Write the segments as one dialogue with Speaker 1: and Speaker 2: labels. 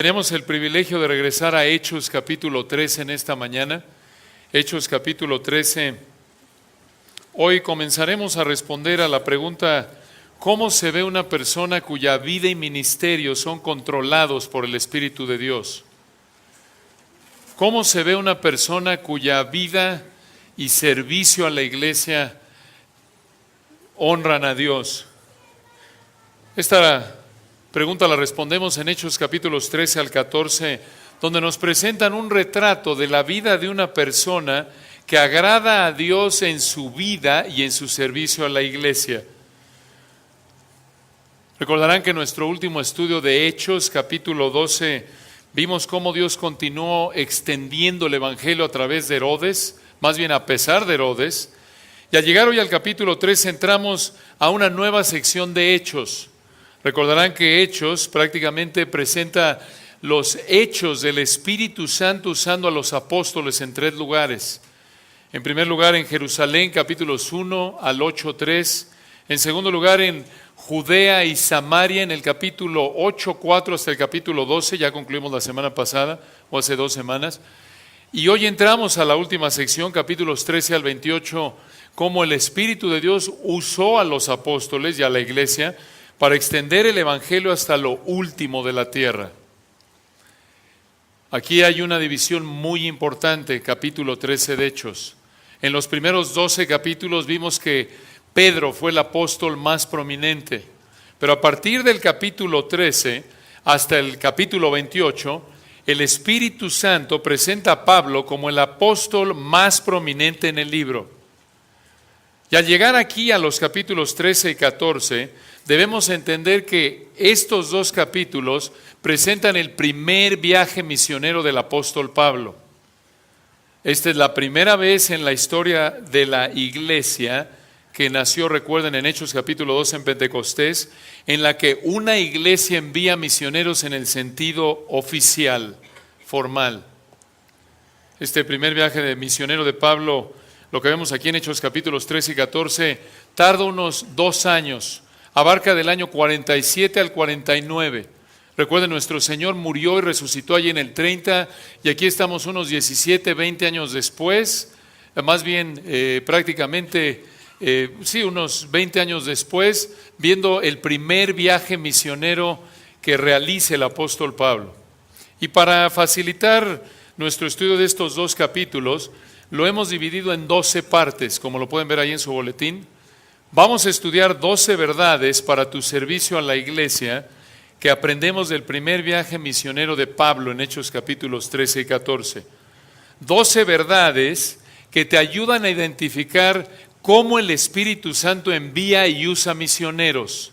Speaker 1: Tenemos el privilegio de regresar a Hechos capítulo 13 en esta mañana. Hechos capítulo 13. Hoy comenzaremos a responder a la pregunta: ¿cómo se ve una persona cuya vida y ministerio son controlados por el Espíritu de Dios? ¿Cómo se ve una persona cuya vida y servicio a la iglesia honran a Dios? Esta pregunta la respondemos en Hechos capítulos 13 al 14, donde nos presentan un retrato de la vida de una persona que agrada a Dios en su vida y en su servicio a la iglesia. Recordarán que en nuestro último estudio de Hechos capítulo 12 vimos cómo Dios continuó extendiendo el evangelio a través de Herodes, más bien a pesar de Herodes, y al llegar hoy al capítulo 13 entramos a una nueva sección de Hechos. Recordarán que Hechos prácticamente presenta los hechos del Espíritu Santo usando a los apóstoles en tres lugares. En primer lugar en Jerusalén, capítulos 1 al 8:3. En segundo lugar en Judea y Samaria, en el capítulo 8:4 hasta el capítulo 12. Ya concluimos la semana pasada, o hace 2 semanas. Y hoy entramos a la última sección, capítulos 13 al 28, cómo el Espíritu de Dios usó a los apóstoles y a la iglesia para extender el evangelio hasta lo último de la tierra. Aquí hay una división muy importante, capítulo 13 de Hechos. En los primeros 12 capítulos vimos que Pedro fue el apóstol más prominente, pero a partir del capítulo 13 hasta el capítulo 28, el Espíritu Santo presenta a Pablo como el apóstol más prominente en el libro. Y al llegar aquí a los capítulos 13 y 14, debemos entender que estos dos capítulos presentan el primer viaje misionero del apóstol Pablo. Esta es la primera vez en la historia de la iglesia que nació, recuerden, en Hechos capítulo 2 en Pentecostés, en la que una iglesia envía misioneros en el sentido oficial, formal. Este primer viaje de misionero de Pablo, lo que vemos aquí en Hechos capítulos 13 y 14, tarda unos 2 años, abarca del año 47 al 49. Recuerden, nuestro Señor murió y resucitó allí en el 30, y aquí estamos unos 17, 20 años después, más bien prácticamente, unos 20 años después, viendo el primer viaje misionero que realiza el apóstol Pablo. Y para facilitar nuestro estudio de estos 2 capítulos, lo hemos dividido en 12 partes, como lo pueden ver ahí en su boletín. Vamos a estudiar 12 verdades para tu servicio a la iglesia que aprendemos del primer viaje misionero de Pablo en Hechos capítulos 13 y 14. 12 verdades que te ayudan a identificar cómo el Espíritu Santo envía y usa misioneros.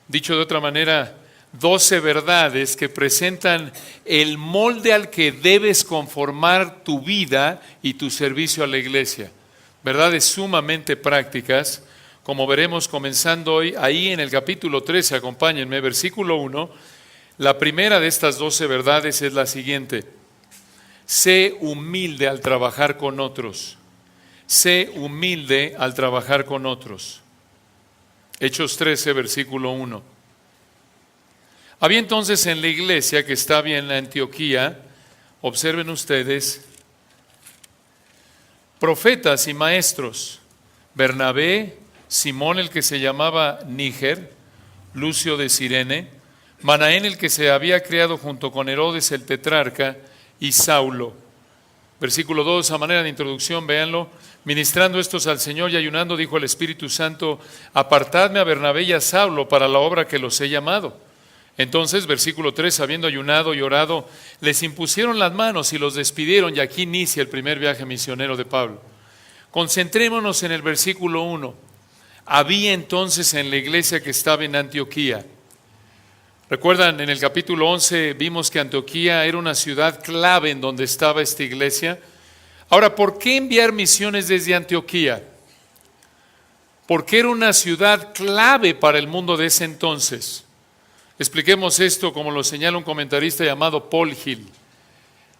Speaker 1: Dicho de otra manera, 12 verdades que presentan el molde al que debes conformar tu vida y tu servicio a la iglesia. Verdades sumamente prácticas, como veremos comenzando hoy, ahí en el capítulo 13, acompáñenme, versículo 1, la primera de estas 12 verdades es la siguiente: sé humilde al trabajar con otros. Sé humilde al trabajar con otros. Hechos 13, versículo 1. Había entonces en la iglesia que estaba en Antioquía, observen ustedes, profetas y maestros: Bernabé, Simón el que se llamaba Níger, Lucio de Cirene, Manaén el que se había criado junto con Herodes el tetrarca, y Saulo. Versículo 2, a manera de introducción, véanlo. Ministrando estos al Señor y ayunando, dijo el Espíritu Santo: apartadme a Bernabé y a Saulo para la obra que los he llamado. Entonces, versículo 3, habiendo ayunado y orado, les impusieron las manos y los despidieron, y aquí inicia el primer viaje misionero de Pablo. Concentrémonos en el versículo 1. Había entonces en la iglesia que estaba en Antioquía. Recuerdan, en el capítulo 11 vimos que Antioquía era una ciudad clave en donde estaba esta iglesia. Ahora, ¿por qué enviar misiones desde Antioquía? Porque era una ciudad clave para el mundo de ese entonces. Expliquemos esto como lo señala un comentarista llamado Paul Hill.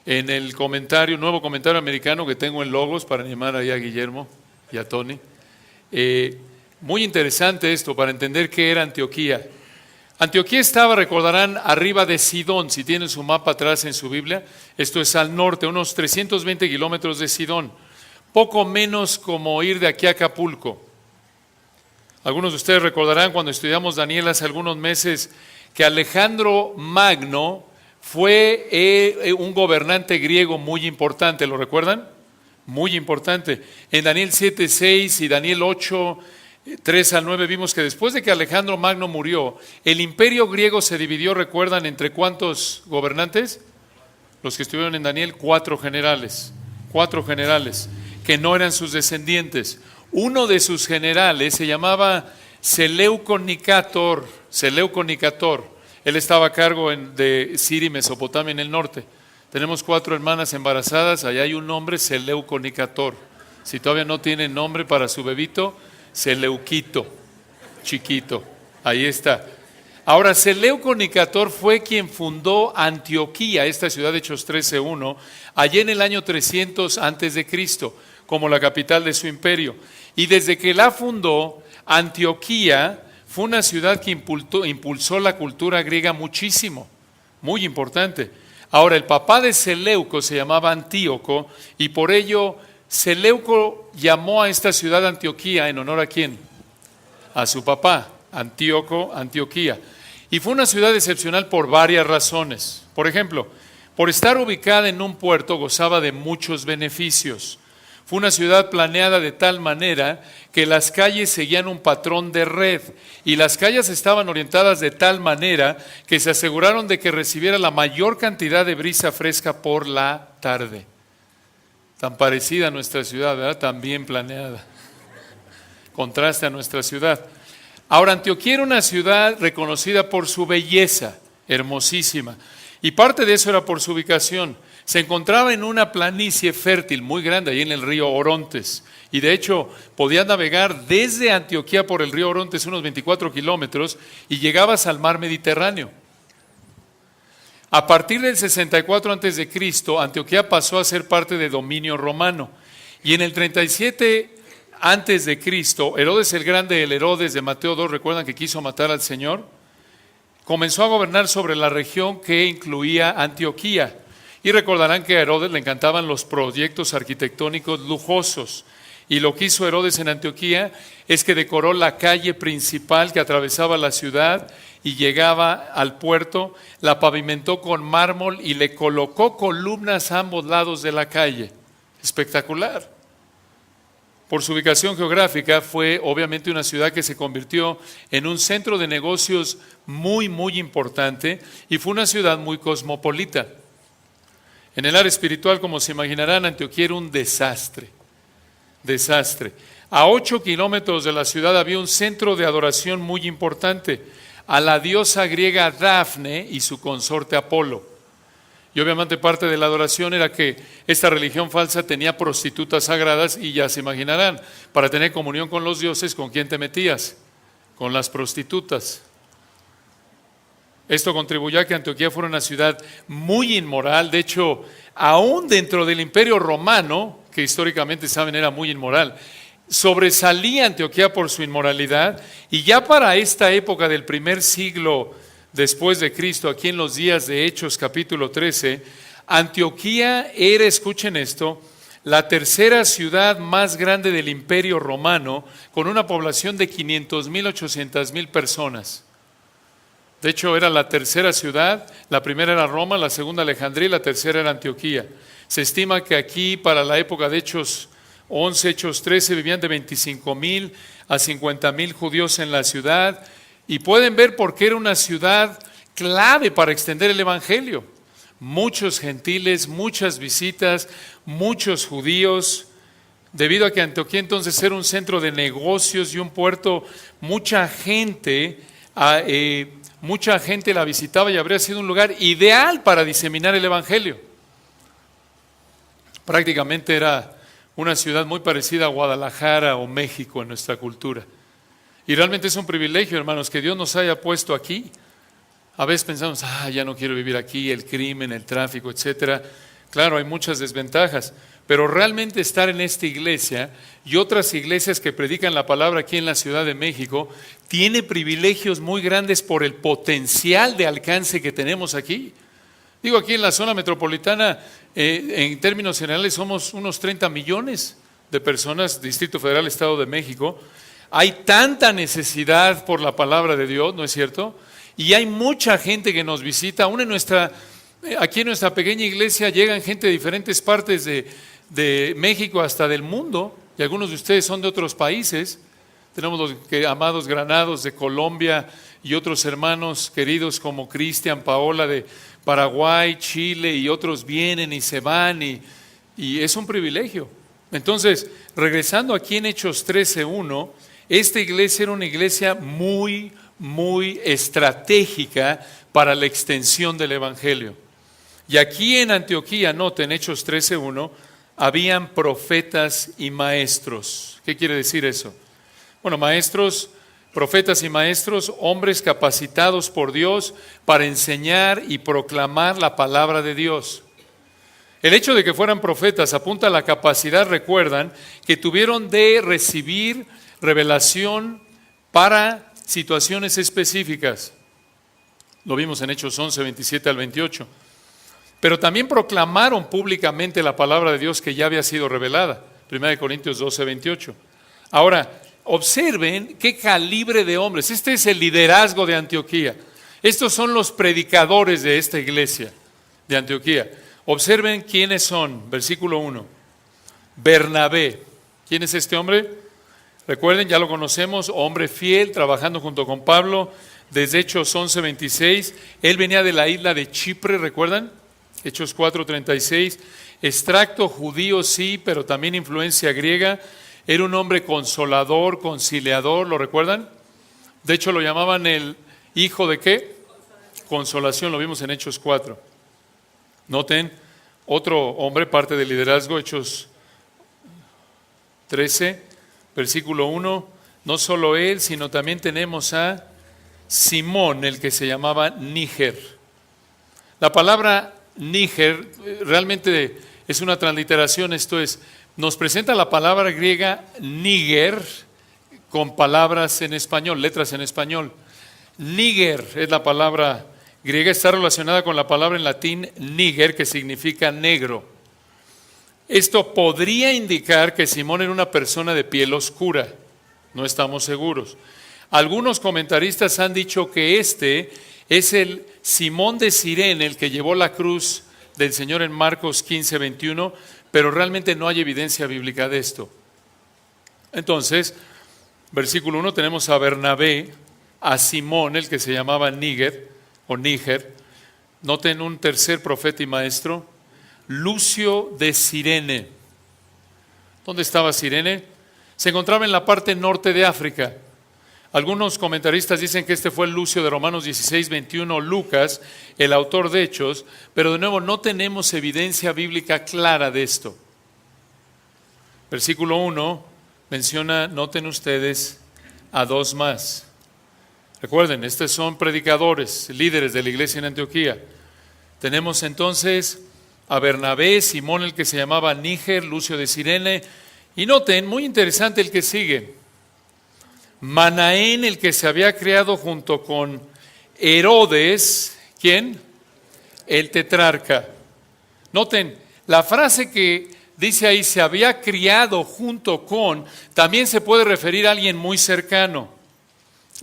Speaker 1: En el comentario, nuevo comentario americano que tengo en Logos, para animar ahí a Guillermo y a Tony. Muy interesante esto para entender qué era Antioquía. Antioquía estaba, recordarán, arriba de Sidón. Si tienen su mapa atrás en su Biblia, esto es al norte, unos 320 kilómetros de Sidón. Poco menos como ir de aquí a Acapulco. Algunos de ustedes recordarán cuando estudiamos Daniel hace algunos meses que Alejandro Magno fue un gobernante griego muy importante, ¿lo recuerdan? Muy importante. En Daniel 7:6 y Daniel 8:3-9 vimos que después de que Alejandro Magno murió, el imperio griego se dividió, ¿recuerdan entre cuántos gobernantes? Los que estuvieron en Daniel, 4 generales, que no eran sus descendientes. Uno de sus generales se llamaba Seleuco Nicator. Él estaba a cargo de Siria y Mesopotamia en el norte. Tenemos 4 hermanas embarazadas, allá hay un nombre, Seleuco Nicator. Si todavía no tiene nombre para su bebito, Seleuquito, chiquito, ahí está. Ahora, Seleuco Nicator fue quien fundó Antioquía, esta ciudad de Hechos 13:1, allí en el año 300 antes de Cristo, como la capital de su imperio. Y desde que la fundó, Antioquía fue una ciudad que impulsó la cultura griega muchísimo, muy importante. Ahora, el papá de Seleuco se llamaba Antíoco y por ello Seleuco llamó a esta ciudad Antioquía en honor ¿a quién? A su papá, Antíoco, Antioquía. Y fue una ciudad excepcional por varias razones. Por ejemplo, por estar ubicada en un puerto gozaba de muchos beneficios. Fue una ciudad planeada de tal manera que las calles seguían un patrón de red y las calles estaban orientadas de tal manera que se aseguraron de que recibiera la mayor cantidad de brisa fresca por la tarde. Tan parecida a nuestra ciudad, ¿verdad? Tan bien planeada. Contraste a nuestra ciudad. Ahora, Antioquía era una ciudad reconocida por su belleza, hermosísima, y parte de eso era por su ubicación. Se encontraba en una planicie fértil muy grande, ahí en el río Orontes. Y de hecho, podías navegar desde Antioquía por el río Orontes unos 24 kilómetros y llegabas al mar Mediterráneo. A partir del 64 a.C., Antioquía pasó a ser parte de dominio romano. Y en el 37 a.C., Herodes el Grande, el Herodes de Mateo 2, ¿recuerdan que quiso matar al Señor? Comenzó a gobernar sobre la región que incluía Antioquía. Y recordarán que a Herodes le encantaban los proyectos arquitectónicos lujosos. Y lo que hizo Herodes en Antioquía es que decoró la calle principal que atravesaba la ciudad y llegaba al puerto, la pavimentó con mármol y le colocó columnas a ambos lados de la calle. Espectacular. Por su ubicación geográfica fue obviamente una ciudad que se convirtió en un centro de negocios muy, muy importante y fue una ciudad muy cosmopolita. En el área espiritual, como se imaginarán, Antioquía era un desastre. A 8 kilómetros de la ciudad había un centro de adoración muy importante, a la diosa griega Dafne y su consorte Apolo. Y obviamente parte de la adoración era que esta religión falsa tenía prostitutas sagradas y ya se imaginarán, para tener comunión con los dioses, ¿con quién te metías? Con las prostitutas. Esto contribuyó a que Antioquía fuera una ciudad muy inmoral. De hecho, aún dentro del Imperio Romano, que históricamente saben era muy inmoral, sobresalía Antioquía por su inmoralidad. Y ya para esta época del primer siglo después de Cristo, aquí en los días de Hechos capítulo 13, Antioquía era, escuchen esto, la tercera ciudad más grande del Imperio Romano, con una población de 500,000, 800,000 personas. De hecho, era la tercera ciudad, la primera era Roma, la segunda Alejandría y la tercera era Antioquía. Se estima que aquí, para la época de Hechos 11, Hechos 13, vivían de 25,000 a 50,000 judíos en la ciudad. Y pueden ver por qué era una ciudad clave para extender el evangelio. Muchos gentiles, muchas visitas, muchos judíos. Debido a que Antioquía entonces era un centro de negocios y un puerto, mucha gente la visitaba y habría sido un lugar ideal para diseminar el evangelio. Prácticamente era una ciudad muy parecida a Guadalajara o México en nuestra cultura. Y realmente es un privilegio, hermanos, que Dios nos haya puesto aquí. A veces pensamos, ya no quiero vivir aquí, el crimen, el tráfico, etcétera. Claro, hay muchas desventajas, pero realmente estar en esta iglesia y otras iglesias que predican la palabra aquí en la Ciudad de México, tiene privilegios muy grandes por el potencial de alcance que tenemos aquí. Digo, aquí en la zona metropolitana, en términos generales, somos unos 30 millones de personas, Distrito Federal, Estado de México. Hay tanta necesidad por la palabra de Dios, ¿no es cierto? Y hay mucha gente que nos visita. Aún aquí en nuestra pequeña iglesia llegan gente de diferentes partes de México hasta del mundo, y algunos de ustedes son de otros países. Tenemos los amados Granados de Colombia y otros hermanos queridos como Cristian, Paola de Paraguay, Chile, y otros vienen y se van, y es un privilegio. Entonces, regresando aquí en Hechos 13:1, esta iglesia era una iglesia muy, muy estratégica para la extensión del Evangelio. Y aquí en Antioquía, noten, Hechos 13:1, habían profetas y maestros. ¿Qué quiere decir eso? Bueno, maestros, profetas y maestros, hombres capacitados por Dios para enseñar y proclamar la palabra de Dios. El hecho de que fueran profetas apunta a la capacidad, recuerdan, que tuvieron de recibir revelación para situaciones específicas. Lo vimos en Hechos 11, 27 al 28. Pero también proclamaron públicamente la palabra de Dios que ya había sido revelada. 1 Corintios 12, 28. Ahora, observen qué calibre de hombres. Este es el liderazgo de Antioquía. Estos son los predicadores de esta iglesia de Antioquía. Observen quiénes son. Versículo 1. Bernabé. ¿Quién es este hombre? Recuerden, ya lo conocemos, hombre fiel, trabajando junto con Pablo desde Hechos 11, 26. Él venía de la isla de Chipre, ¿recuerdan? Hechos 4, 36. Extracto judío, sí, pero también influencia griega. Era un hombre consolador, conciliador, ¿lo recuerdan? De hecho, lo llamaban el hijo de ¿qué? Consolación, lo vimos en Hechos 4. Noten, otro hombre, parte del liderazgo, Hechos 13, versículo 1. No solo él, sino también tenemos a Simón, el que se llamaba Níger. La palabra Níger realmente es una transliteración, esto es, nos presenta la palabra griega Níger con palabras en español, letras en español. Níger es la palabra griega, está relacionada con la palabra en latín níger, que significa negro. Esto podría indicar que Simón era una persona de piel oscura, no estamos seguros. Algunos comentaristas han dicho que este es el Simón de Cirene, el que llevó la cruz del Señor en Marcos 15, 21, pero realmente no hay evidencia bíblica de esto. Entonces, versículo 1, tenemos a Bernabé, a Simón, el que se llamaba Níger, o Níger. Noten un tercer profeta y maestro, Lucio de Cirene. ¿Dónde estaba Cirene? Se encontraba en la parte norte de África. Algunos comentaristas dicen que este fue el Lucio de Romanos 16, 21, Lucas, el autor de Hechos, pero de nuevo no tenemos evidencia bíblica clara de esto. Versículo 1 menciona, noten ustedes, a dos más. Recuerden, estos son predicadores, líderes de la iglesia en Antioquía. Tenemos entonces a Bernabé, Simón, el que se llamaba Níger, Lucio de Cirene, y noten, muy interesante el que sigue, Manaén, el que se había criado junto con Herodes, ¿quién? El tetrarca. Noten, la frase que dice ahí, se había criado junto con, también se puede referir a alguien muy cercano.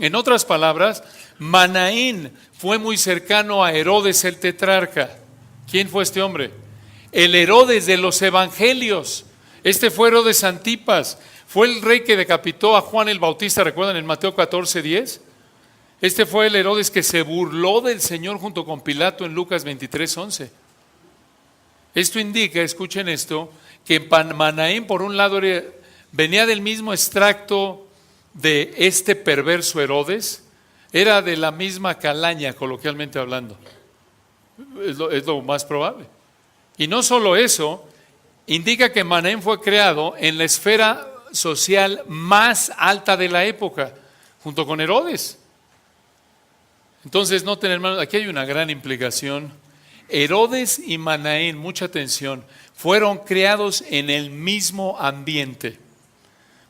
Speaker 1: En otras palabras, Manaén fue muy cercano a Herodes el tetrarca. ¿Quién fue este hombre? El Herodes de los evangelios. Este fue Herodes Antipas. Fue el rey que decapitó a Juan el Bautista, ¿recuerdan en Mateo 14, 10? Este fue el Herodes que se burló del Señor junto con Pilato en Lucas 23, 11. Esto indica, escuchen esto, que Manaén por un lado venía del mismo extracto de este perverso Herodes, era de la misma calaña, coloquialmente hablando. Es lo más probable. Y no solo eso, indica que Manaén fue creado en la esfera social más alta de la época, junto con Herodes. Entonces, noten, hermanos, aquí hay una gran implicación. Herodes y Manaén, mucha atención, fueron creados en el mismo ambiente.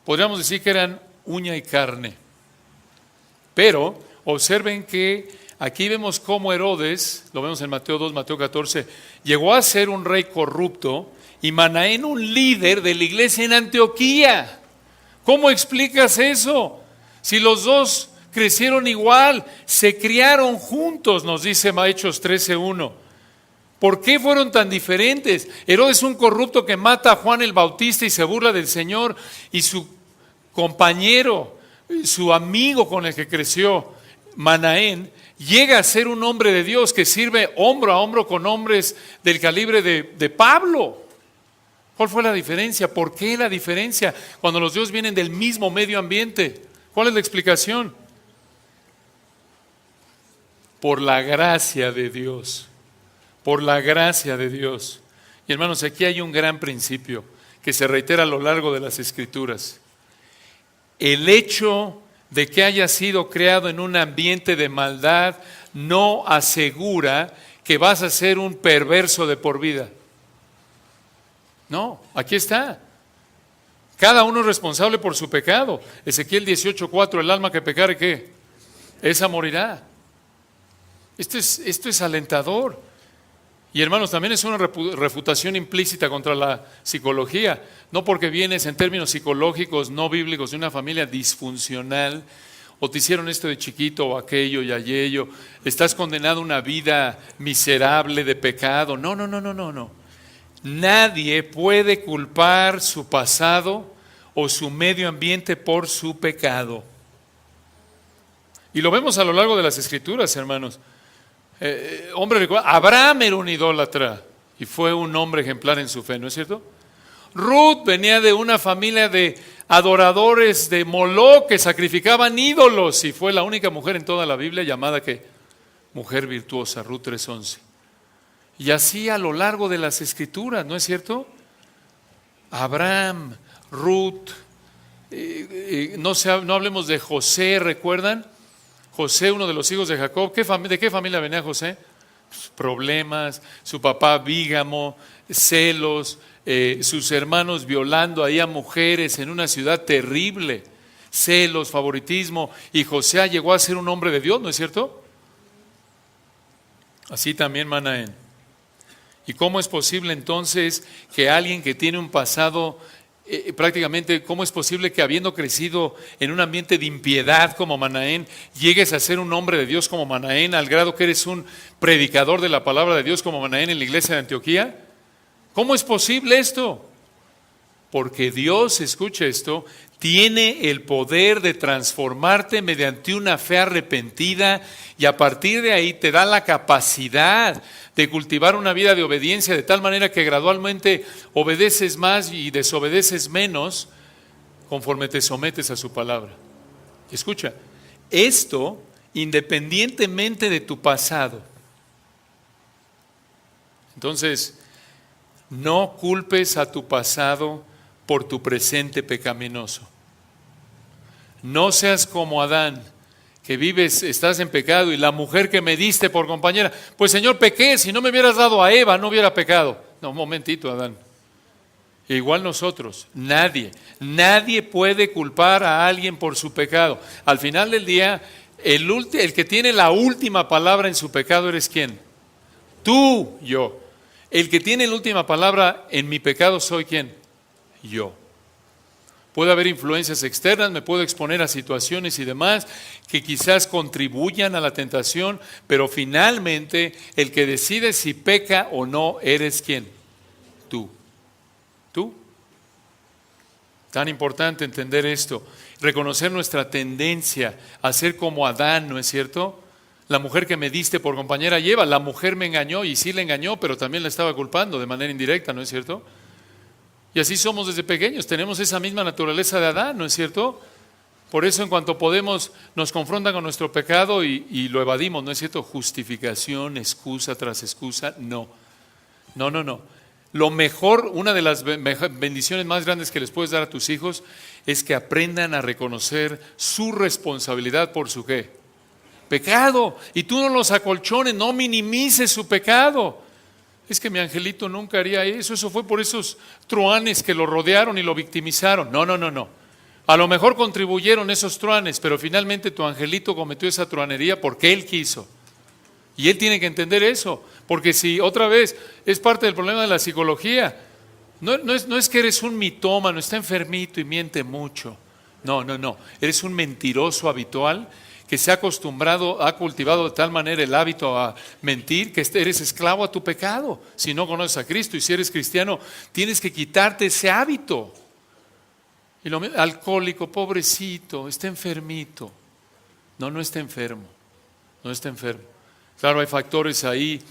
Speaker 1: Podríamos decir que eran uña y carne. Pero observen que aquí vemos cómo Herodes, lo vemos en Mateo 2, Mateo 14, llegó a ser un rey corrupto y Manaén un líder de la iglesia en Antioquía. ¿Cómo explicas eso? Si los dos crecieron igual, se criaron juntos, nos dice Hechos 13:1. ¿Por qué fueron tan diferentes? Herodes es un corrupto que mata a Juan el Bautista y se burla del Señor, y su compañero, su amigo con el que creció, Manaén, llega a ser un hombre de Dios que sirve hombro a hombro con hombres del calibre de Pablo. ¿Cuál fue la diferencia? ¿Por qué la diferencia? Cuando los dos vienen del mismo medio ambiente. ¿Cuál es la explicación? Por la gracia de Dios. Por la gracia de Dios. Y hermanos, aquí hay un gran principio que se reitera a lo largo de las Escrituras. El hecho de que haya sido creado en un ambiente de maldad no asegura que vas a ser un perverso de por vida. No, aquí está. Cada uno es responsable por su pecado. Ezequiel 18:4, el alma que pecare, ¿qué? Esa morirá. Esto es alentador. Y hermanos, también es una refutación implícita contra la psicología. No porque vienes en términos psicológicos no bíblicos de una familia disfuncional, o te hicieron esto de chiquito o aquello y aquello, estás condenado a una vida miserable de pecado. No. Nadie puede culpar su pasado o su medio ambiente por su pecado. Y lo vemos a lo largo de las Escrituras, hermanos. Abraham era un idólatra y fue un hombre ejemplar en su fe, ¿no es cierto? Ruth venía de una familia de adoradores de Moloc que sacrificaban ídolos y fue la única mujer en toda la Biblia llamada que mujer virtuosa, Ruth 3:11. Y así a lo largo de las Escrituras, ¿no es cierto? Abraham, Ruth, no hablemos de José, ¿recuerdan? José, uno de los hijos de Jacob. ¿De qué familia venía José? Pues, problemas, su papá bígamo, celos, sus hermanos violando ahí a mujeres en una ciudad terrible, celos, favoritismo, y José llegó a ser un hombre de Dios, ¿no es cierto? Así también Manaén. ¿Y cómo es posible entonces que alguien que tiene un pasado prácticamente, cómo es posible que habiendo crecido en un ambiente de impiedad como Manaén, llegues a ser un hombre de Dios como Manaén, al grado que eres un predicador de la palabra de Dios como Manaén en la iglesia de Antioquía? ¿Cómo es posible esto? Porque Dios, escucha esto, tiene el poder de transformarte mediante una fe arrepentida y a partir de ahí te da la capacidad de cultivar una vida de obediencia de tal manera que gradualmente obedeces más y desobedeces menos conforme te sometes a su palabra. Escucha, esto independientemente de tu pasado. Entonces, no culpes a tu pasado por tu presente pecaminoso. No seas como Adán, que vives, estás en pecado, y la mujer que me diste por compañera, pues Señor, pequé, si no me hubieras dado a Eva, no hubiera pecado. No, un momentito, Adán. Igual nosotros, nadie puede culpar a alguien por su pecado. Al final del día, el que tiene la última palabra en su pecado eres ¿quién? Tú, yo. El que tiene la última palabra en mi pecado soy ¿quién? Yo. Puede haber influencias externas, me puedo exponer a situaciones y demás que quizás contribuyan a la tentación, pero finalmente el que decide si peca o no eres ¿quién? Tú. Tú. Tan importante entender esto, reconocer nuestra tendencia a ser como Adán, ¿no es cierto? La mujer que me diste por compañera lleva, la mujer me engañó y sí la engañó, pero también la estaba culpando de manera indirecta, ¿no es cierto? Y así somos desde pequeños, tenemos esa misma naturaleza de Adán, ¿no es cierto? Por eso en cuanto podemos nos confrontan con nuestro pecado y lo evadimos, ¿no es cierto? Justificación, excusa tras excusa, no. Lo mejor, una de las bendiciones más grandes que les puedes dar a tus hijos es que aprendan a reconocer su responsabilidad por su ¿qué? Pecado. Y tú no los acolchones, no minimices su pecado. Es que mi angelito nunca haría eso, eso fue por esos truanes que lo rodearon y lo victimizaron. No, no, no, no. A lo mejor contribuyeron esos truanes, pero finalmente tu angelito cometió esa truanería porque él quiso. Y él tiene que entender eso, porque si otra vez es parte del problema de la psicología, no es que eres un mitómano, está enfermito y miente mucho. No, no, no. Eres un mentiroso habitual que se ha acostumbrado, ha cultivado de tal manera el hábito a mentir, que eres esclavo a tu pecado. Si no conoces a Cristo y si eres cristiano, tienes que quitarte ese hábito. Y alcohólico, pobrecito, está enfermito. No, no está enfermo. No está enfermo. Claro, hay factores ahí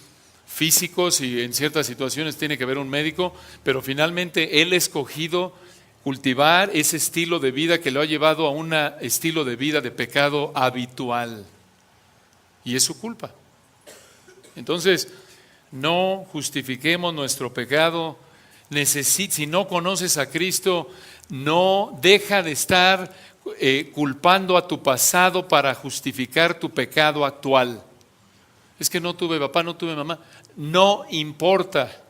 Speaker 1: físicos y en ciertas situaciones tiene que ver un médico, pero finalmente él ha escogido cultivar ese estilo de vida que lo ha llevado a un estilo de vida de pecado habitual. Y es su culpa. Entonces, no justifiquemos nuestro pecado. Si no conoces a Cristo, no deja de estar culpando a tu pasado para justificar tu pecado actual. Es que no tuve papá, no tuve mamá. No importa.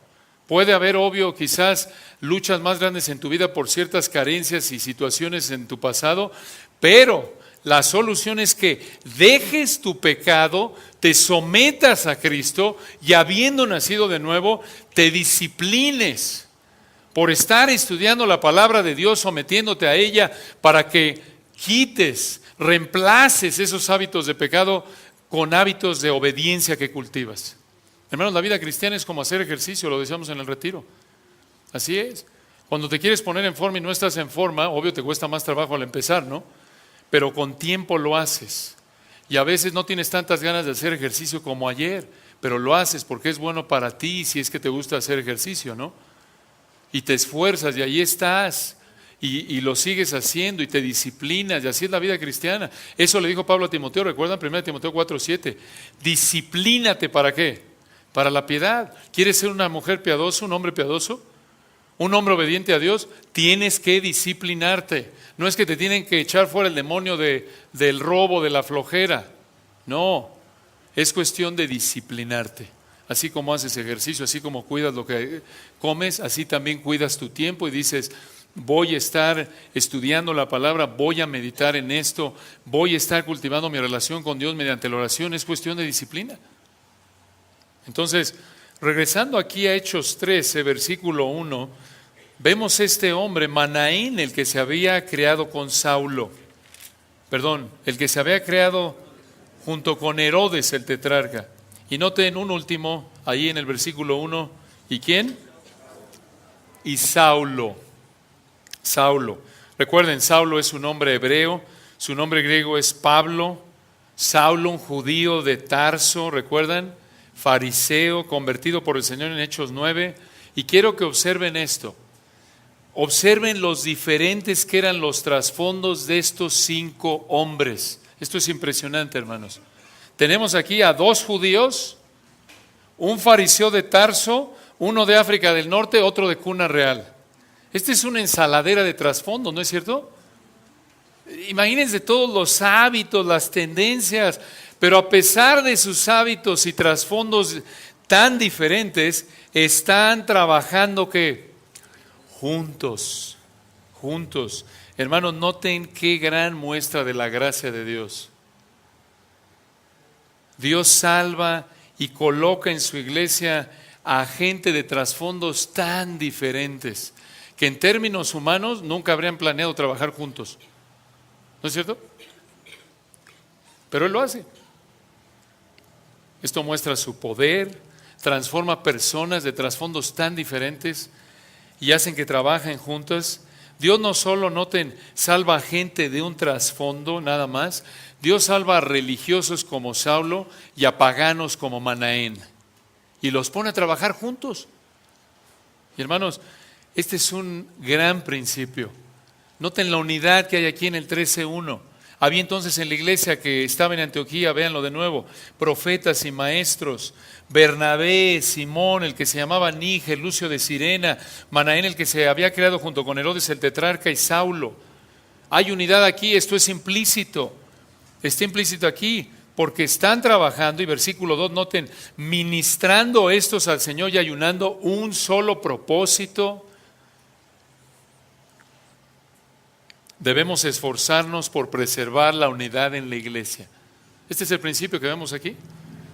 Speaker 1: Puede haber, obvio, quizás luchas más grandes en tu vida por ciertas carencias y situaciones en tu pasado, pero la solución es que dejes tu pecado, te sometas a Cristo y habiendo nacido de nuevo, te disciplines por estar estudiando la palabra de Dios, sometiéndote a ella para que quites, reemplaces esos hábitos de pecado con hábitos de obediencia que cultivas. Hermanos, la vida cristiana es como hacer ejercicio, lo decíamos en el retiro. Así es. Cuando te quieres poner en forma y no estás en forma, obvio te cuesta más trabajo al empezar, ¿no? Pero con tiempo lo haces. Y a veces no tienes tantas ganas de hacer ejercicio como ayer, pero lo haces porque es bueno para ti si es que te gusta hacer ejercicio, ¿no? Y te esfuerzas y ahí estás. Y lo sigues haciendo y te disciplinas, y así es la vida cristiana. Eso le dijo Pablo a Timoteo, ¿recuerdan? 1 Timoteo 4:7. Disciplínate, ¿para qué? Para la piedad. ¿Quieres ser una mujer piadosa, un hombre piadoso? ¿Un hombre obediente a Dios? Tienes que disciplinarte. No es que te tienen que echar fuera el demonio del robo, de la flojera. No, es cuestión de disciplinarte. Así como haces ejercicio, así como cuidas lo que comes, así también cuidas tu tiempo y dices, voy a estar estudiando la palabra, voy a meditar en esto, voy a estar cultivando mi relación con Dios mediante la oración. Es cuestión de disciplina. Entonces, regresando aquí a Hechos 13, versículo 1, vemos este hombre, Manaén, el que se había creado con Saulo. Perdón, el que se había creado junto con Herodes el tetrarca. Y noten un último, ahí en el versículo 1, ¿y quién? Y Saulo. Saulo. Recuerden, Saulo es su nombre hebreo, su nombre griego es Pablo. Saulo, un judío de Tarso, ¿recuerdan? Fariseo, convertido por el Señor en Hechos 9. Y quiero que observen esto. Observen los diferentes que eran los trasfondos de estos 5 hombres. Esto es impresionante, hermanos. Tenemos aquí a 2 judíos, un fariseo de Tarso, uno de África del Norte, otro de cuna real. Esta es una ensaladera de trasfondo, ¿no es cierto? Imagínense todos los hábitos, las tendencias, pero a pesar de sus hábitos y trasfondos tan diferentes, están trabajando ¿qué? Juntos. Hermanos, noten qué gran muestra de la gracia de Dios. Dios salva y coloca en su iglesia a gente de trasfondos tan diferentes que en términos humanos nunca habrían planeado trabajar juntos. ¿No es cierto? Pero Él lo hace. Esto muestra su poder, transforma personas de trasfondos tan diferentes y hacen que trabajen juntas. Dios no solo, noten, salva a gente de un trasfondo nada más, Dios salva a religiosos como Saulo y a paganos como Manaén y los pone a trabajar juntos. Y hermanos, este es un gran principio. Noten la unidad que hay aquí en el 13:1. Había entonces en la iglesia que estaba en Antioquía, véanlo de nuevo, profetas y maestros, Bernabé, Simón, el que se llamaba Níger, Lucio de Cirena, Manaén, el que se había creado junto con Herodes el tetrarca, y Saulo. Hay unidad aquí, esto es implícito, está implícito aquí. porque están trabajando, y versículo 2, noten, ministrando estos al Señor y ayunando un solo propósito. Debemos esforzarnos por preservar la unidad en la iglesia. Este es el principio que vemos aquí,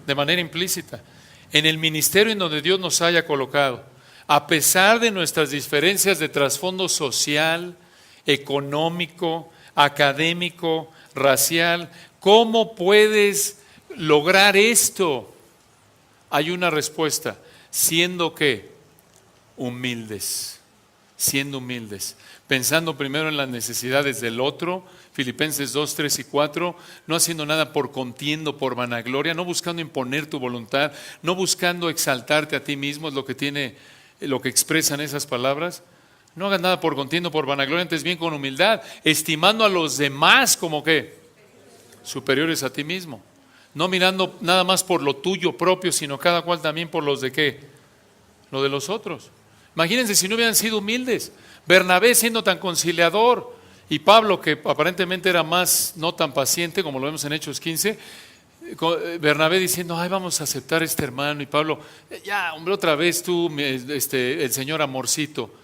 Speaker 1: de manera implícita. En el ministerio en donde Dios nos haya colocado, a pesar de nuestras diferencias de trasfondo social, económico, académico, racial, ¿cómo puedes lograr esto? Hay una respuesta, siendo ¿qué? Humildes, siendo humildes, pensando primero en las necesidades del otro, Filipenses 2, 3 y 4, no haciendo nada por contienda, por vanagloria, no buscando imponer tu voluntad, no buscando exaltarte a ti mismo, es lo que expresan esas palabras. No hagas nada por contienda, por vanagloria, antes bien con humildad, estimando a los demás como ¿qué? Superiores a ti mismo. No mirando nada más por lo tuyo propio, sino cada cual también por los de ¿qué? Lo de los otros. Imagínense si no hubieran sido humildes. Bernabé siendo tan conciliador y Pablo, que aparentemente era más no tan paciente, como lo vemos en Hechos 15, Bernabé diciendo, ay, vamos a aceptar a este hermano, y Pablo, ya, hombre, otra vez tú, el señor amorcito,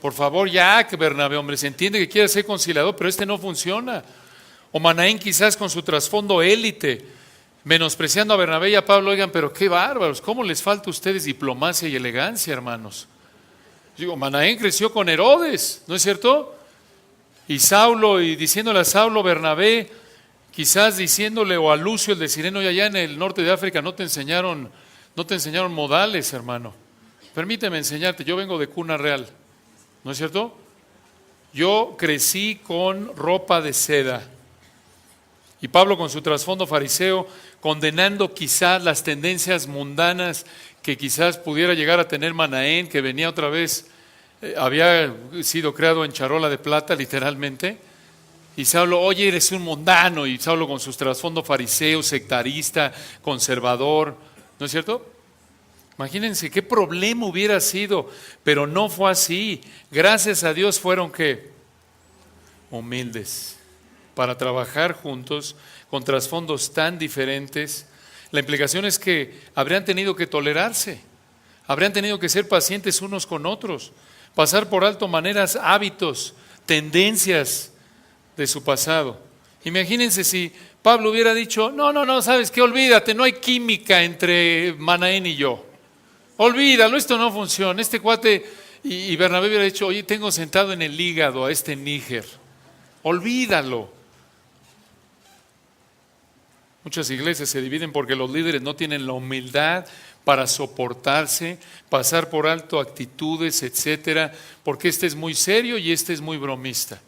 Speaker 1: por favor, ya, que Bernabé, hombre, se entiende que quiere ser conciliador, pero no funciona. O Manaén quizás con su trasfondo élite, menospreciando a Bernabé y a Pablo, oigan, pero qué bárbaros, ¿cómo les falta a ustedes diplomacia y elegancia, hermanos? Digo, Manaén creció con Herodes, ¿no es cierto? Y Saulo, y diciéndole a Saulo, Bernabé, quizás diciéndole, o a Lucio el de Cireno, y allá en el norte de África no te enseñaron modales, hermano. Permíteme enseñarte, yo vengo de cuna real, ¿no es cierto? Yo crecí con ropa de seda. Y Pablo con su trasfondo fariseo, condenando quizás las tendencias mundanas que quizás pudiera llegar a tener Manaén, que venía otra vez, había sido creado en charola de plata, literalmente. Y Saulo, oye, eres un mundano. Y Saulo con sus trasfondo fariseo, sectarista, conservador, ¿no es cierto? Imagínense qué problema hubiera sido, pero no fue así. Gracias a Dios fueron ¿qué? Humildes, para trabajar juntos con trasfondos tan diferentes. La implicación es que habrían tenido que tolerarse, habrían tenido que ser pacientes unos con otros, pasar por alto maneras, hábitos, tendencias de su pasado. Imagínense si Pablo hubiera dicho, no, ¿sabes qué? Olvídate, no hay química entre Manaén y yo. Olvídalo, esto no funciona. Este cuate, y Bernabé hubiera dicho, oye, tengo sentado en el hígado a este níger. Olvídalo. Muchas iglesias se dividen porque los líderes no tienen la humildad para soportarse, pasar por alto actitudes, etcétera, porque este es muy serio y este es muy bromista,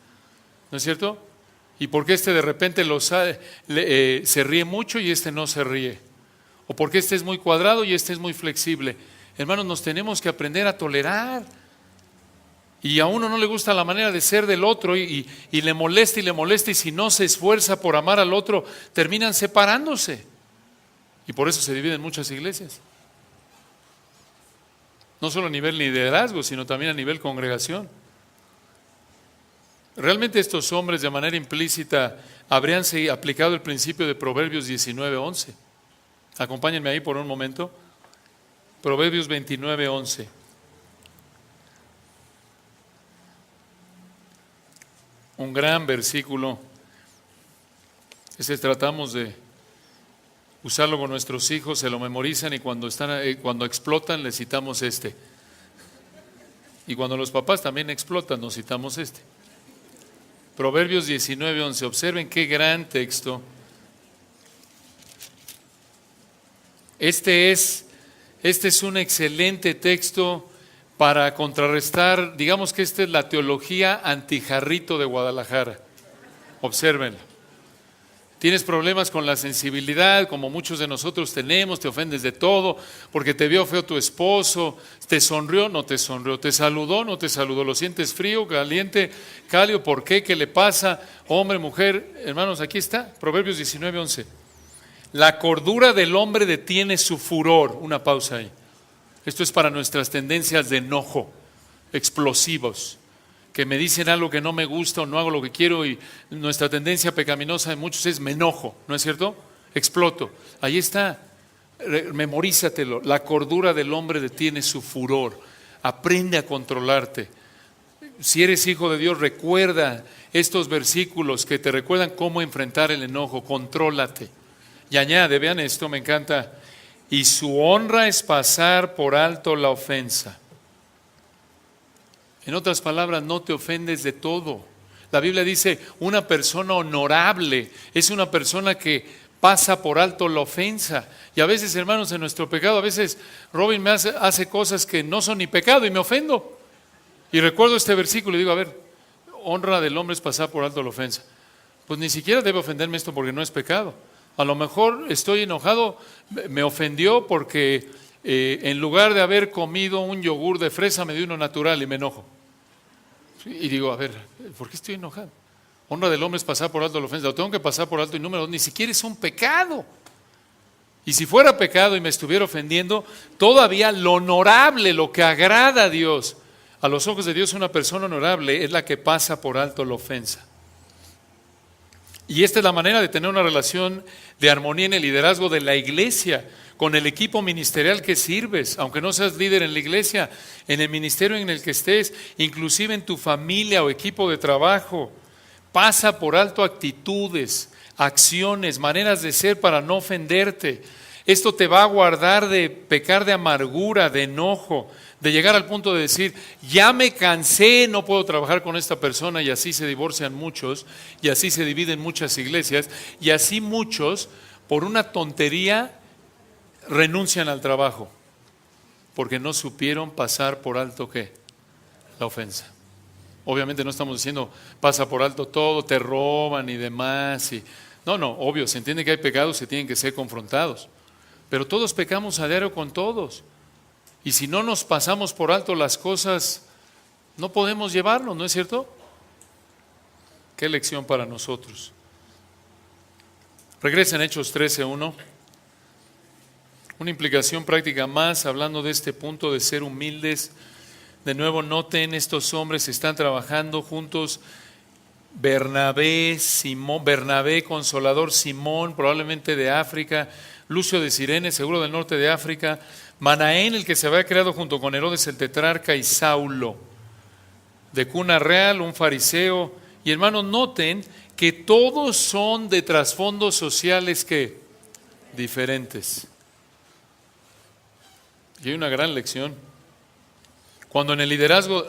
Speaker 1: ¿no es cierto? Y porque este de repente se ríe mucho y este no se ríe, o porque este es muy cuadrado y este es muy flexible. Hermanos, nos tenemos que aprender a tolerar. Y a uno no le gusta la manera de ser del otro y le molesta, y si no se esfuerza por amar al otro, terminan separándose. Y por eso se dividen muchas iglesias. No solo a nivel liderazgo, sino también a nivel congregación. Realmente estos hombres de manera implícita habrían aplicado el principio de Proverbios 19:11. Acompáñenme ahí por un momento. Proverbios 29:11. Un gran versículo. Tratamos de usarlo con nuestros hijos, se lo memorizan y cuando explotan les citamos este. Y cuando los papás también explotan nos citamos este. Proverbios 19:11. Observen qué gran texto. Este es un excelente texto para contrarrestar, digamos que esta es la teología antijarrito de Guadalajara. Obsérvenlo. Tienes problemas con la sensibilidad, como muchos de nosotros tenemos, te ofendes de todo, porque te vio feo tu esposo, te sonrió, no te sonrió, te saludó, no te saludó, lo sientes frío, caliente, cálido, ¿por qué? ¿Qué le pasa? Hombre, mujer, hermanos, aquí está, Proverbios 19:11. La cordura del hombre detiene su furor. Una pausa ahí. Esto es para nuestras tendencias de enojo, explosivos, que me dicen algo que no me gusta o no hago lo que quiero, y nuestra tendencia pecaminosa de muchos es me enojo, ¿no es cierto? exploto. Ahí está, memorízatelo. La cordura del hombre detiene su furor. Aprende a controlarte. Si eres hijo de Dios, recuerda estos versículos que te recuerdan cómo enfrentar el enojo. Contrólate. Y añade, vean esto, me encanta. Y su honra es pasar por alto la ofensa. En otras palabras, no te ofendes de todo. La Biblia dice, una persona honorable es una persona que pasa por alto la ofensa. Y a veces, hermanos, en nuestro pecado, a veces Robin me hace cosas que no son ni pecado y me ofendo. Y recuerdo este versículo y digo, a ver, honra del hombre es pasar por alto la ofensa. Pues ni siquiera debe ofenderme esto porque no es pecado. A lo mejor estoy enojado, me ofendió porque en lugar de haber comido un yogur de fresa me dio uno natural y me enojo. Y digo, a ver, ¿por qué estoy enojado? Honra del hombre es pasar por alto la ofensa. Lo tengo que pasar por alto y número 2, ni siquiera es un pecado. Y si fuera pecado y me estuviera ofendiendo, todavía lo honorable, lo que agrada a Dios, a los ojos de Dios una persona honorable es la que pasa por alto la ofensa. Y esta es la manera de tener una relación de armonía en el liderazgo de la iglesia, con el equipo ministerial que sirves, aunque no seas líder en la iglesia, en el ministerio en el que estés, inclusive en tu familia o equipo de trabajo. Pasa por alto actitudes, acciones, maneras de ser para no ofenderte. Esto te va a guardar de pecar de amargura, de enojo, de llegar al punto de decir, ya me cansé, no puedo trabajar con esta persona, y así se divorcian muchos, y así se dividen muchas iglesias, y así muchos, por una tontería, renuncian al trabajo, porque no supieron pasar por alto, ¿qué? La ofensa. Obviamente no estamos diciendo, pasa por alto todo, te roban y demás. No, obvio, se entiende que hay pecados que tienen que ser confrontados, pero todos pecamos a diario con todos. Y si no nos pasamos por alto las cosas, no podemos llevarlo, ¿no es cierto? Qué lección para nosotros. Regresa en Hechos 13:1. Una implicación práctica más, hablando de este punto de ser humildes. De nuevo, noten, estos hombres están trabajando juntos. Bernabé, Consolador, Simón, probablemente de África, Lucio de Cirene, seguro del norte de África, Manaén, el que se había creado junto con Herodes el tetrarca, y Saulo, de cuna real, un fariseo. Y hermanos, noten que todos son de trasfondos sociales que diferentes. Y hay una gran lección. Cuando en el liderazgo,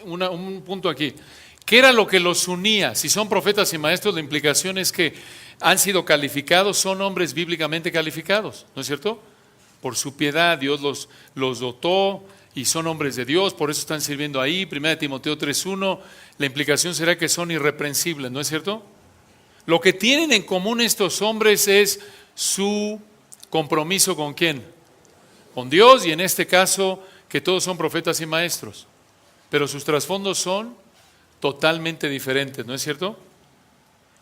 Speaker 1: un punto aquí, ¿qué era lo que los unía? Si son profetas y maestros, la implicación es que han sido calificados, son hombres bíblicamente calificados, ¿no es cierto? Por su piedad Dios los dotó y son hombres de Dios, por eso están sirviendo ahí. 1 Timoteo 3:1, la implicación será que son irreprensibles, ¿no es cierto? Lo que tienen en común estos hombres es su compromiso ¿con quién? Con Dios, y en este caso que todos son profetas y maestros, pero sus trasfondos son totalmente diferentes, ¿no es cierto?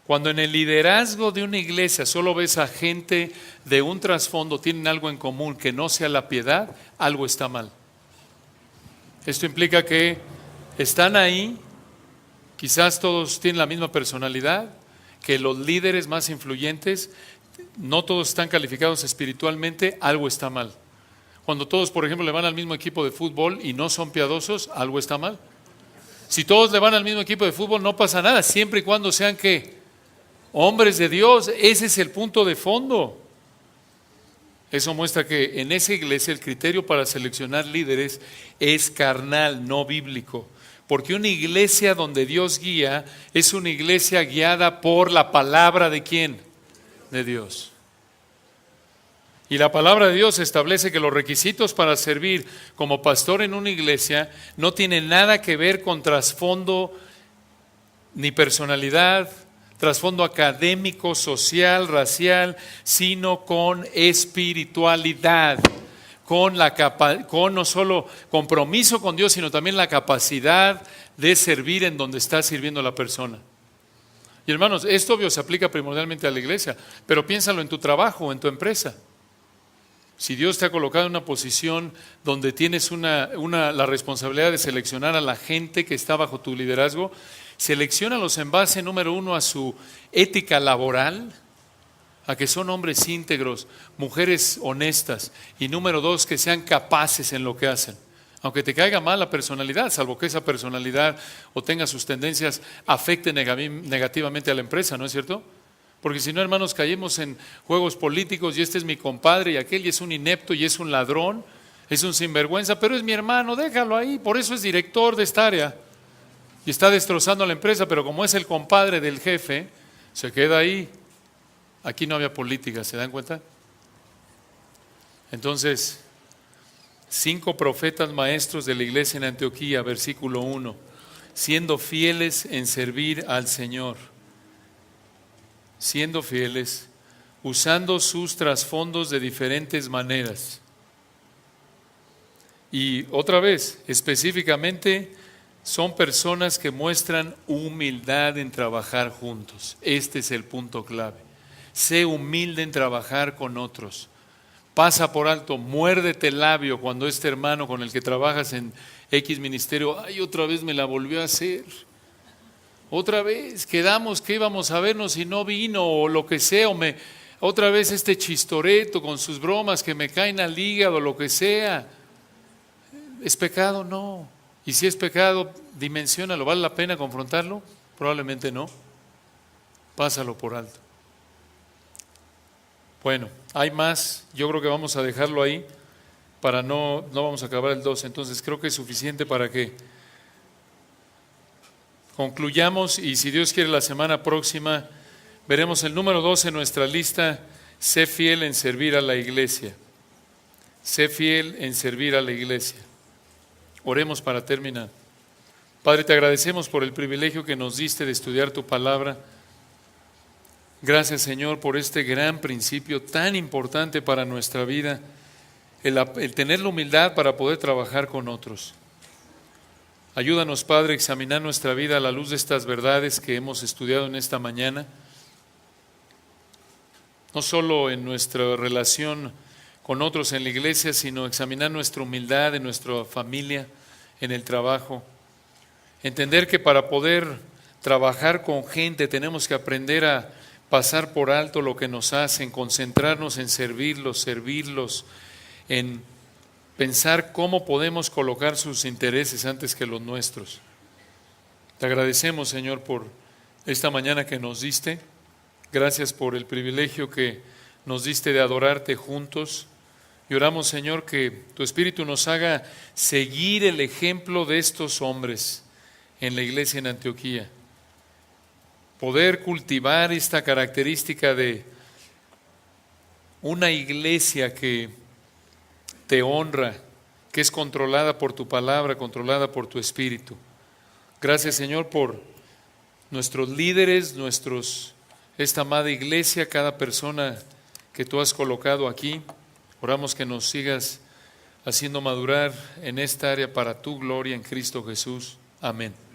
Speaker 1: Cuando en el liderazgo de una iglesia solo ves a gente de un trasfondo, tienen algo en común que no sea la piedad, algo está mal. Esto implica que están ahí, quizás todos tienen la misma personalidad, que los líderes más influyentes, no todos están calificados espiritualmente, algo está mal. Cuando todos, por ejemplo, le van al mismo equipo de fútbol y no son piadosos, algo está mal. Si todos le van al mismo equipo de fútbol, no pasa nada, siempre y cuando sean ¿qué? Hombres de Dios. Ese es el punto de fondo. Eso muestra que en esa iglesia el criterio para seleccionar líderes es carnal, no bíblico. Porque una iglesia donde Dios guía es una iglesia guiada por la palabra ¿de quién? De Dios. Y la palabra de Dios establece que los requisitos para servir como pastor en una iglesia no tienen nada que ver con trasfondo ni personalidad, trasfondo académico, social, racial, sino con espiritualidad, con no solo compromiso con Dios, sino también la capacidad de servir en donde está sirviendo la persona. Y hermanos, esto obvio se aplica primordialmente a la iglesia, pero piénsalo en tu trabajo o en tu empresa. Si Dios te ha colocado en una posición donde tienes la responsabilidad de seleccionar a la gente que está bajo tu liderazgo, selecciónalos en base, número 1, a su ética laboral, a que son hombres íntegros, mujeres honestas, y número 2, que sean capaces en lo que hacen. Aunque te caiga mal la personalidad, salvo que esa personalidad o tenga sus tendencias afecte negativamente a la empresa, ¿no es cierto? Porque si no, hermanos, caemos en juegos políticos y este es mi compadre y aquel y es un inepto y es un ladrón, es un sinvergüenza, pero es mi hermano, déjalo ahí, por eso es director de esta área y está destrozando la empresa, pero como es el compadre del jefe, se queda ahí. Aquí no había política, ¿se dan cuenta? Entonces, 5 profetas maestros de la iglesia en Antioquía, versículo 1, siendo fieles en servir al Señor, siendo fieles, usando sus trasfondos de diferentes maneras. Y otra vez, específicamente, son personas que muestran humildad en trabajar juntos. Este es el punto clave. Sé humilde en trabajar con otros. Pasa por alto, muérdete el labio cuando este hermano con el que trabajas en X ministerio, ay, otra vez me la volvió a hacer. Otra vez, quedamos que íbamos a vernos y no vino, o lo que sea, otra vez este chistoreto con sus bromas que me caen al hígado, lo que sea. ¿Es pecado? No. Y si es pecado, dimensiónalo. ¿Vale la pena confrontarlo? Probablemente no. Pásalo por alto. Bueno, hay más. Yo creo que vamos a dejarlo ahí para no vamos a acabar el 12. Entonces creo que es suficiente para que concluyamos y si Dios quiere la semana próxima veremos el número 12 en nuestra lista. Sé fiel en servir a la iglesia. Sé fiel en servir a la iglesia. Oremos para terminar. Padre, te agradecemos por el privilegio que nos diste de estudiar tu palabra. Gracias, Señor, por este gran principio tan importante para nuestra vida, el tener la humildad para poder trabajar con otros. Ayúdanos, Padre, a examinar nuestra vida a la luz de estas verdades que hemos estudiado en esta mañana, no solo en nuestra relación con otros en la iglesia, sino examinar nuestra humildad en nuestra familia, en el trabajo. Entender que para poder trabajar con gente tenemos que aprender a pasar por alto lo que nos hacen, concentrarnos en servirlos, en pensar cómo podemos colocar sus intereses antes que los nuestros. Te agradecemos, Señor, por esta mañana que nos diste. Gracias por el privilegio que nos diste de adorarte juntos. Y oramos, Señor, que tu Espíritu nos haga seguir el ejemplo de estos hombres en la iglesia en Antioquía. Poder cultivar esta característica de una iglesia que te honra, que es controlada por tu palabra, controlada por tu Espíritu. Gracias, Señor, por nuestros líderes, esta amada iglesia, cada persona que tú has colocado aquí. Oramos que nos sigas haciendo madurar en esta área para tu gloria en Cristo Jesús. Amén.